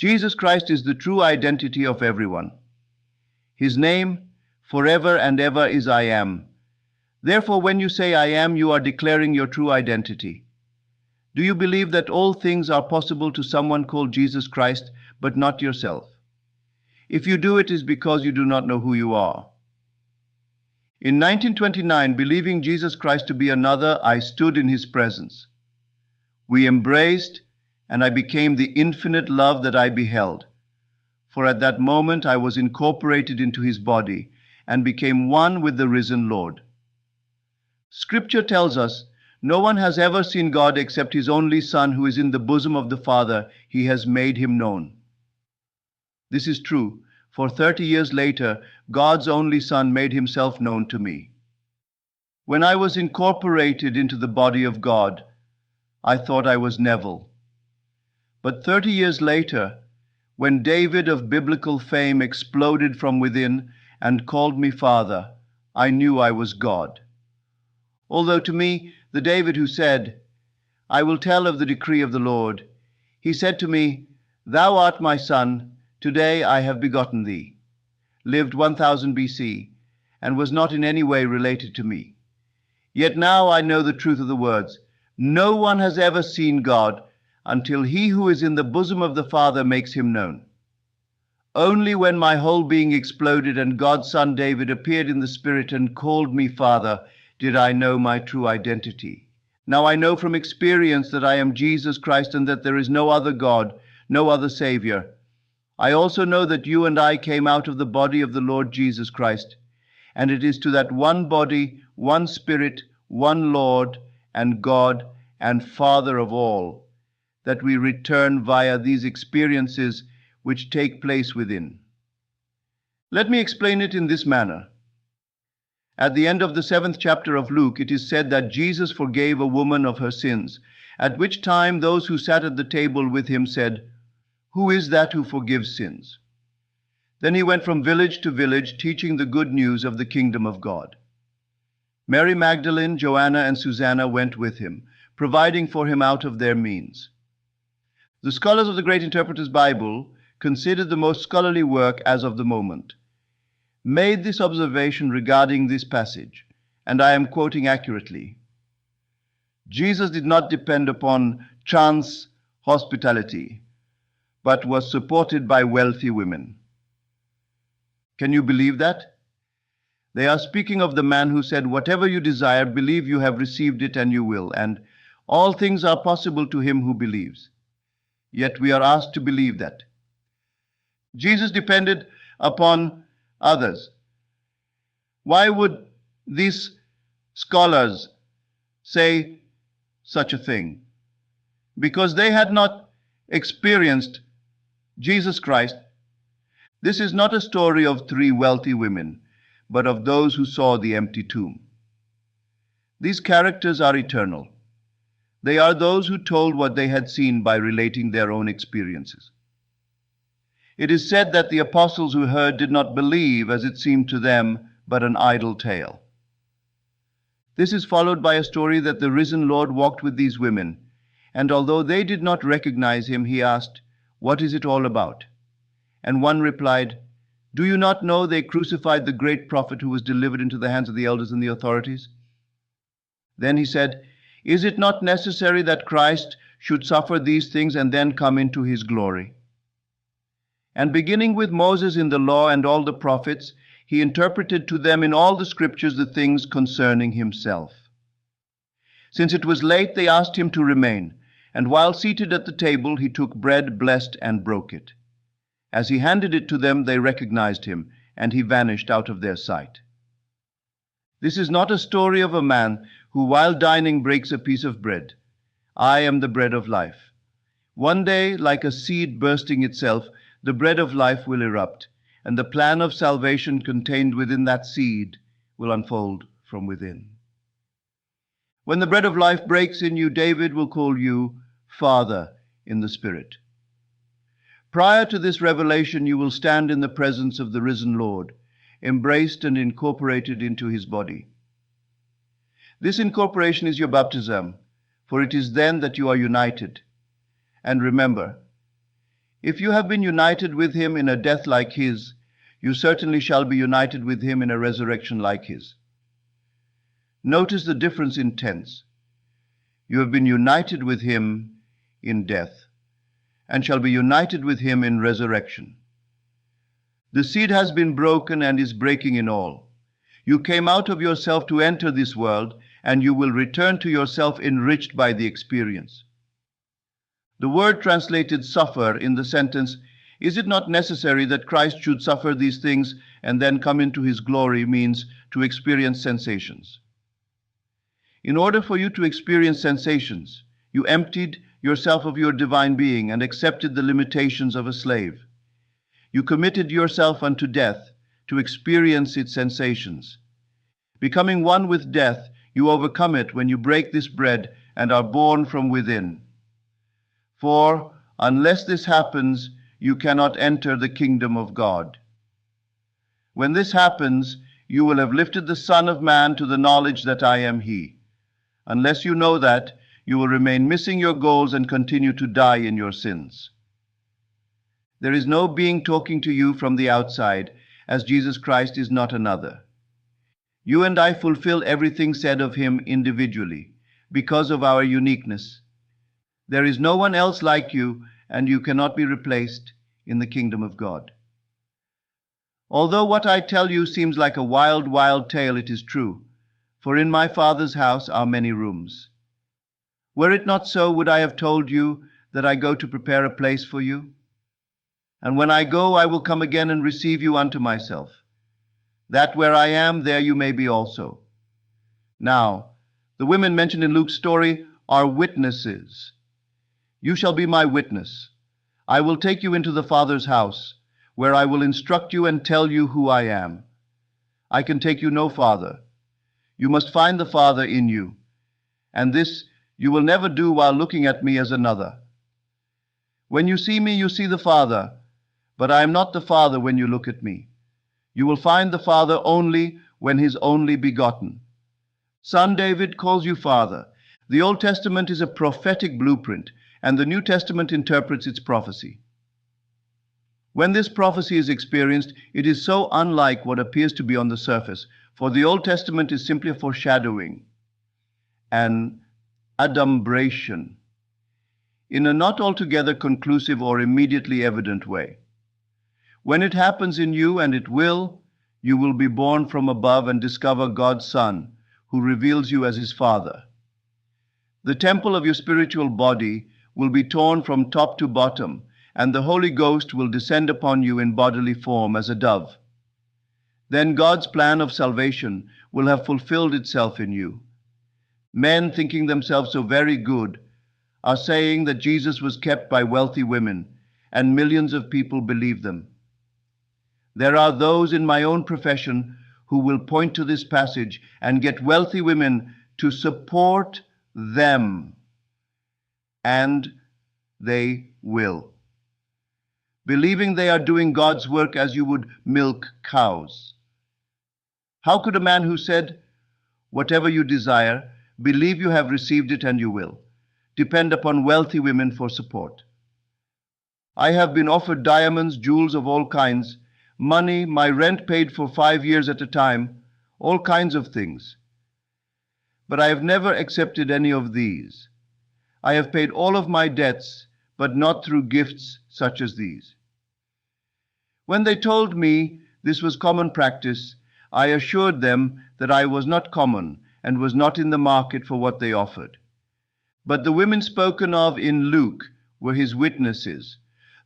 Jesus Christ is the true identity of everyone. His name, forever and ever, is I am. Therefore, when you say I am, you are declaring your true identity. Do you believe that all things are possible to someone called Jesus Christ, but not yourself? If you do, it is because you do not know who you are. In 1929, believing Jesus Christ to be another, I stood in his presence. We embraced, and I became the infinite love that I beheld. For at that moment I was incorporated into his body and became one with the risen Lord. Scripture tells us, no one has ever seen God except his only Son, who is in the bosom of the Father. He has made him known. This is true, for 30 years later, God's only Son made himself known to me. When I was incorporated into the body of God, I thought I was Neville. But 30 years later, when David of biblical fame exploded from within and called me Father, I knew I was God. Although to me, the David who said, I will tell of the decree of the Lord, he said to me, Thou art my son, today I have begotten thee, lived 1000 BC, and was not in any way related to me. Yet now I know the truth of the words. No one has ever seen God until he who is in the bosom of the Father makes him known. Only when my whole being exploded and God's son David appeared in the Spirit and called me Father did I know my true identity. Now I know from experience that I am Jesus Christ and that there is no other God, no other Savior. I also know that you and I came out of the body of the Lord Jesus Christ, and it is to that one body, one Spirit, one Lord, and God and Father of all, that we return via these experiences which take place within. Let me explain it in this manner. At the end of the 7th chapter of Luke, it is said that Jesus forgave a woman of her sins, at which time those who sat at the table with him said, Who is that who forgives sins? Then he went from village to village, teaching the good news of the kingdom of God. Mary Magdalene, Joanna, and Susanna went with him, providing for him out of their means. The scholars of the Great Interpreter's Bible, considered the most scholarly work as of the moment, made this observation regarding this passage, and I am quoting accurately. Jesus did not depend upon chance hospitality, but was supported by wealthy women. Can you believe that? They are speaking of the man who said, Whatever you desire, believe you have received it and you will, and all things are possible to him who believes. Yet we are asked to believe that. Jesus depended upon others. Why would these scholars say such a thing? Because they had not experienced Jesus Christ. This is not a story of 3 wealthy women, but of those who saw the empty tomb. These characters are eternal. They are those who told what they had seen by relating their own experiences. It is said that the apostles who heard did not believe, as it seemed to them, but an idle tale. This is followed by a story that the risen Lord walked with these women, and although they did not recognize him, he asked, What is it all about? And one replied, Do you not know they crucified the great prophet who was delivered into the hands of the elders and the authorities? Then he said, Is it not necessary that Christ should suffer these things and then come into his glory? And beginning with Moses in the law and all the prophets, he interpreted to them in all the scriptures the things concerning himself. Since it was late, they asked him to remain, and while seated at the table, he took bread, blessed, and broke it. As he handed it to them, they recognized him, and he vanished out of their sight. This is not a story of a man who, while dining, breaks a piece of bread. I am the bread of life. One day, like a seed bursting itself, the bread of life will erupt, and the plan of salvation contained within that seed will unfold from within. When the bread of life breaks in you, David will call you Father in the Spirit. Prior to this revelation, you will stand in the presence of the risen Lord, embraced and incorporated into his body. This incorporation is your baptism, for it is then that you are united. And remember, If you have been united with him in a death like his, you certainly shall be united with him in a resurrection like his. Notice the difference in tense. You have been united with him in death, and shall be united with him in resurrection. The seed has been broken and is breaking in all. You came out of yourself to enter this world, and you will return to yourself enriched by the experience. The word translated suffer in the sentence, "Is it not necessary that Christ should suffer these things and then come into his glory?" means to experience sensations. In order for you to experience sensations, you emptied yourself of your divine being and accepted the limitations of a slave. You committed yourself unto death to experience its sensations. Becoming one with death, you overcome it when you break this bread and are born from within. For unless this happens, you cannot enter the kingdom of God. When this happens, you will have lifted the Son of Man to the knowledge that I am he. Unless you know that, you will remain missing your goals and continue to die in your sins. There is no being talking to you from the outside, as Jesus Christ is not another. You and I fulfill everything said of him individually, because of our uniqueness. There is no one else like you, and you cannot be replaced in the kingdom of God. Although what I tell you seems like a wild, wild tale, it is true, for in my Father's house are many rooms. Were it not so, would I have told you that I go to prepare a place for you? And when I go, I will come again and receive you unto myself, that where I am, there you may be also. Now, the women mentioned in Luke's story are witnesses. You shall be my witness. I will take you into the Father's house, where I will instruct you and tell you who I am. I can take you no farther. You must find the Father in you, and this you will never do while looking at me as another. When you see me, you see the Father, but I am not the Father when you look at me. You will find the Father only when he is only begotten. Son David calls you Father. The Old Testament is a prophetic blueprint, and the New Testament interprets its prophecy. When this prophecy is experienced, it is so unlike what appears to be on the surface, for the Old Testament is simply a foreshadowing, an adumbration, in a not altogether conclusive or immediately evident way. When it happens in you, and it will, you will be born from above and discover God's Son, who reveals you as his Father. The temple of your spiritual body will be torn from top to bottom, and the Holy Ghost will descend upon you in bodily form as a dove. Then God's plan of salvation will have fulfilled itself in you. Men, thinking themselves so very good, are saying that Jesus was kept by wealthy women, and millions of people believe them. There are those in my own profession who will point to this passage and get wealthy women to support them, and they will, believing they are doing God's work as you would milk cows. How could a man who said, "Whatever you desire, believe you have received it and you will," depend upon wealthy women for support? I have been offered diamonds, jewels of all kinds, money, my rent paid for 5 years at a time, all kinds of things. But I have never accepted any of these. I have paid all of my debts, but not through gifts such as these. When they told me this was common practice, I assured them that I was not common and was not in the market for what they offered. But the women spoken of in Luke were his witnesses,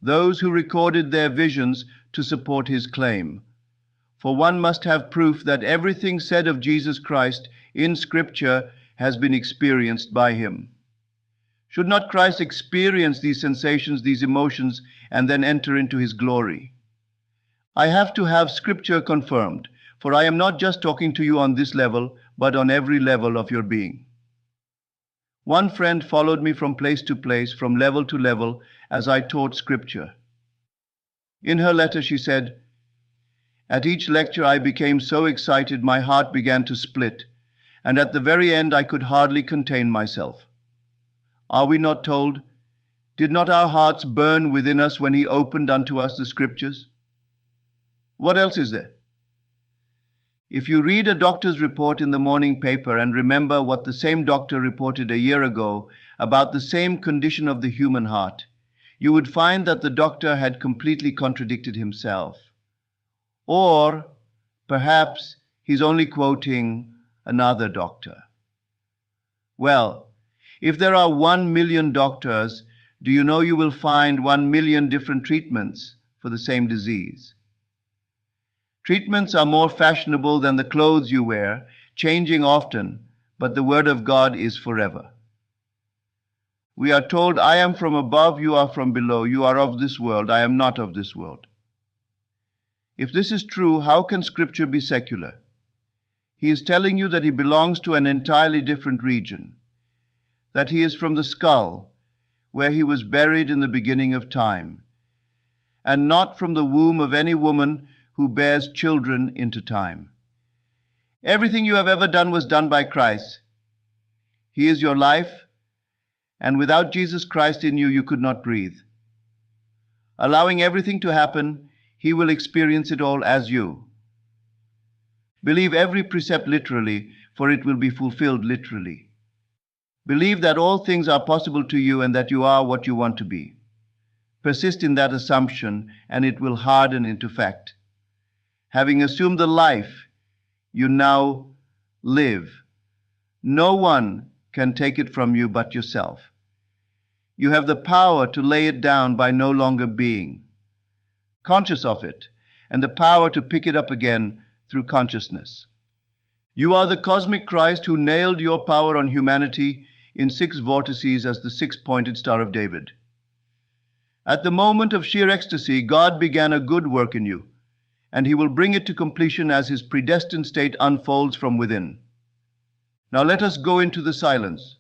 those who recorded their visions to support his claim. For one must have proof that everything said of Jesus Christ in Scripture has been experienced by him. Should not Christ experience these sensations, these emotions, and then enter into his glory? I have to have Scripture confirmed, for I am not just talking to you on this level, but on every level of your being. One friend followed me from place to place, from level to level, as I taught Scripture. In her letter she said, "At each lecture I became so excited my heart began to split, and at the very end I could hardly contain myself." Are we not told, Did not our hearts burn within us when he opened unto us the Scriptures? What else is there? If you read a doctor's report in the morning paper and remember what the same doctor reported a year ago about the same condition of the human heart, you would find that the doctor had completely contradicted himself. Or perhaps he's only quoting another doctor. Well, if there are 1 million doctors, do you know you will find 1 million different treatments for the same disease? Treatments are more fashionable than the clothes you wear, changing often, but the Word of God is forever. We are told, I am from above, you are from below, you are of this world, I am not of this world. If this is true, how can Scripture be secular? He is telling you that he belongs to an entirely different region, that he is from the skull, where he was buried in the beginning of time, and not from the womb of any woman who bears children into time. Everything you have ever done was done by Christ. He is your life, and without Jesus Christ in you, you could not breathe. Allowing everything to happen, he will experience it all as you. Believe every precept literally, for it will be fulfilled literally. Believe that all things are possible to you and that you are what you want to be. Persist in that assumption, and it will harden into fact. Having assumed the life you now live, no one can take it from you but yourself. You have the power to lay it down by no longer being conscious of it, and the power to pick it up again through consciousness. You are the cosmic Christ who nailed your power on humanity in 6 vortices as the 6-pointed Star of David. At the moment of sheer ecstasy, God began a good work in you, and he will bring it to completion as his predestined state unfolds from within. Now let us go into the silence.